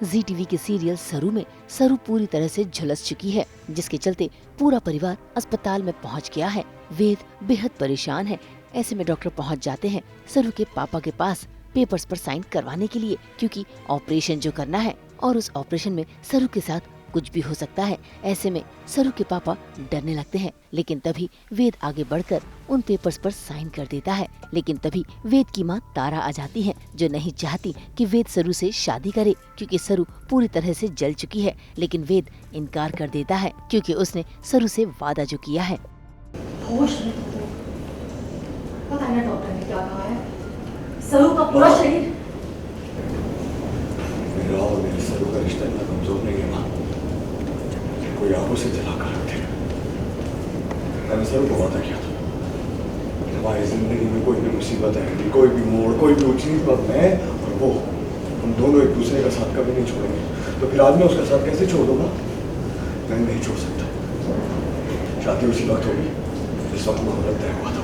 जी TV के serial सरू में सरू पूरी तरह से झुलस चुकी है, जिसके चलते पूरा परिवार अस्पताल में पहुंच गया है। वेद बेहद परेशान है। ऐसे में डॉक्टर पहुंच जाते हैं सरू के पापा के पास पेपर्स पर साइन करवाने के लिए, क्योंकि ऑपरेशन जो करना है और उस ऑपरेशन में सरू के साथ कुछ भी हो सकता है। ऐसे में सरू के पापा डरने लगते हैं, लेकिन तभी वेद आगे बढ़कर उन पेपर्स पर साइन कर देता है। लेकिन तभी वेद की माँ तारा आ जाती है, जो नहीं चाहती कि वेद सरू से शादी करे, क्योंकि सरू पूरी तरह से जल चुकी है। लेकिन वेद इनकार कर देता है, क्योंकि उसने सरू से वादा जो किया है। पता नहीं डॉक्टर ने क्या कहा है, सरू का पूरा शरीर। मेरा और मेरे सरू का रिश्ता इतना कमजोर नहीं है माँ, कोई आंखों से जला कर रखे। मैंने सरू को वादा किया था हमारी जिंदगी में कोई भी मुसीबत आएगी, कोई भी मोड़, कोई भी ऊंची नीच, मैं और वो, हम दोनों एक दूसरे का साथ कभी नहीं छोड़ेंगे। तो फिर आज मैं उसका साथ कैसे छोड़ दूंगा? मैं नहीं छोड़ सकता। शादी उसी वक्त होगी जिस वक्त मुहूर्त तय हुआ था।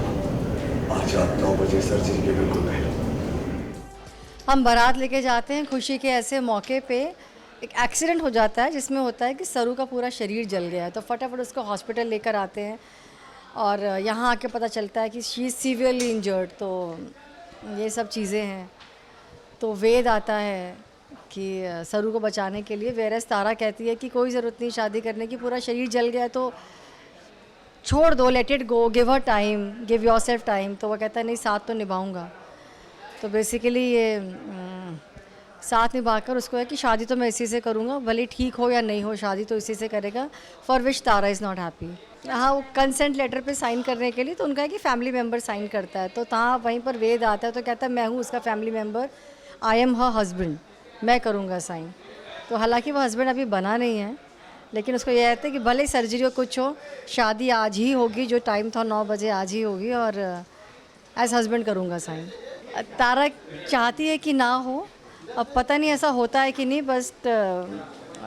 आज रात 9 बजे सर्जरी के बिल्कुल पहले हम बारात लेके जाते हैं। खुशी के ऐसे मौके पे एक एक्सीडेंट हो जाता है, जिसमें होता है कि सरू का पूरा शरीर जल गया है। तो फटाफट उसको हॉस्पिटल लेकर आते हैं और यहाँ आके पता चलता है कि शी इज़ सीवियरली इंजर्ड। तो ये सब चीज़ें हैं। तो वेद आता है कि सरू को बचाने के लिए, वेरस तारा कहती है कि कोई ज़रूरत नहीं शादी करने की, पूरा शरीर जल गया है तो छोड़ दो, let it go, give her time, give your self time. तो वह कहता है नहीं, साथ तो निभाऊंगा। तो बेसिकली ये साथ निभाकर उसको है कि शादी तो मैं इसी से करूँगा, भले ठीक हो या नहीं हो, शादी तो इसी से करेगा। For which Tara is not happy. हाँ, वो कंसेंट लेटर पे साइन करने के लिए तो उनका है कि फैमिली मेम्बर साइन करता है। तो तहाँ वहीं पर वेद आता है, तो कहता है मैं हूँ उसका family member, I am her husband, मैं करूँगा साइन। तो हालांकि वो हस्बैंड अभी बना नहीं है, लेकिन उसको यह कहते हैं कि भले सर्जरी हो कुछ हो, शादी आज ही होगी, जो टाइम था 9 बजे आज ही होगी, और एज हस्बैंड करूँगा साइन। तारा चाहती है कि ना हो, अब पता नहीं ऐसा होता है कि नहीं, बस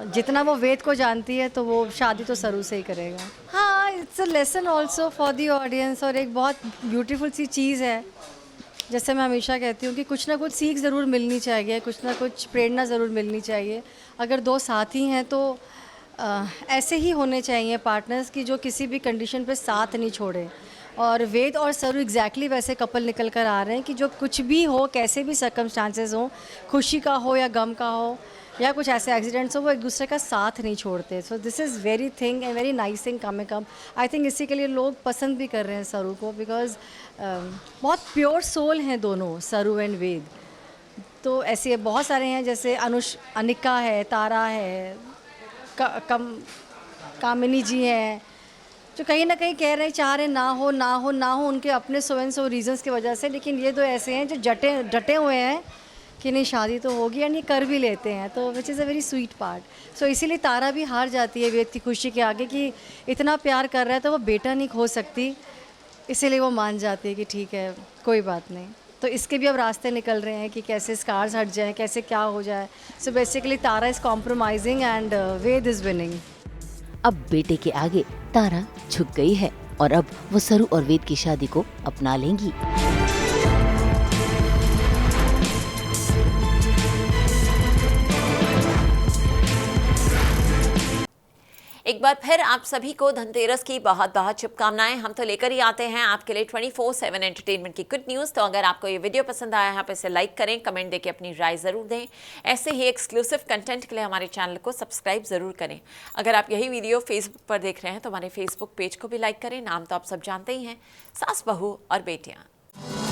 जितना वो वेद को जानती है तो वो शादी तो सरू से ही करेगा। हाँ, it's a lesson also for the audience, और एक बहुत ब्यूटीफुल सी चीज़ है। जैसे मैं हमेशा कहती हूँ कि कुछ ना कुछ सीख ज़रूर मिलनी चाहिए, कुछ ना कुछ प्रेरणा ज़रूर मिलनी चाहिए। अगर दो साथी हैं तो ऐसे ही होने चाहिए पार्टनर्स की, जो किसी भी कंडीशन पे साथ नहीं छोड़े। और वेद और सरू एग्जैक्टली वैसे कपल निकल कर आ रहे हैं कि जो कुछ भी हो, कैसे भी सर्कमस्टांसेस हो, खुशी का हो या गम का हो या कुछ ऐसे एक्सीडेंट्स हो, वो एक दूसरे का साथ नहीं छोड़ते। So this is very thing and very nice thing coming up. I think इसी के लिए लोग पसंद भी कर रहे हैं सरू को, बिकॉज बहुत प्योर सोल हैं दोनों, सरू एंड वेद। तो ऐसे बहुत सारे हैं, जैसे अनिका है, तारा है, कामिनी जी हैं, जो कहीं ना कहीं कह रहे हैं, चाह रहे ना हो ना हो ना हो, उनके अपने सो एंड सो रीजंस की वजह से। लेकिन ये दो ऐसे हैं जो डटे हुए हैं कि नहीं, शादी तो होगी, एंड ये कर भी लेते हैं। तो which is a very sweet part. So इसीलिए तारा भी हार जाती है वेद की खुशी के आगे कि इतना प्यार कर रहा है तो वो बेटा नहीं खो सकती। इसीलिए वो मान जाती है कि ठीक है, कोई बात नहीं। तो इसके भी अब रास्ते निकल रहे हैं कि कैसे स्कार्स हट जाएं, कैसे क्या हो जाए। So basically Tara is compromising and Ved is winning. अब बेटे के आगे तारा झुक गई है और अब वो सरू और वेद की शादी को अपना लेंगी। एक बार फिर आप सभी को धनतेरस की बहुत बहुत शुभकामनाएं। हम तो लेकर ही आते हैं आपके लिए 24/7 एंटरटेनमेंट की गुड न्यूज़। तो अगर आपको ये वीडियो पसंद आया है, आप इसे लाइक करें, कमेंट देके अपनी राय ज़रूर दें। ऐसे ही एक्सक्लूसिव कंटेंट के लिए हमारे चैनल को सब्सक्राइब ज़रूर करें। अगर आप यही वीडियो फेसबुक पर देख रहे हैं तो हमारे फेसबुक पेज को भी लाइक करें। नाम तो आप सब जानते ही हैं, सास बहू और बेटियाँ।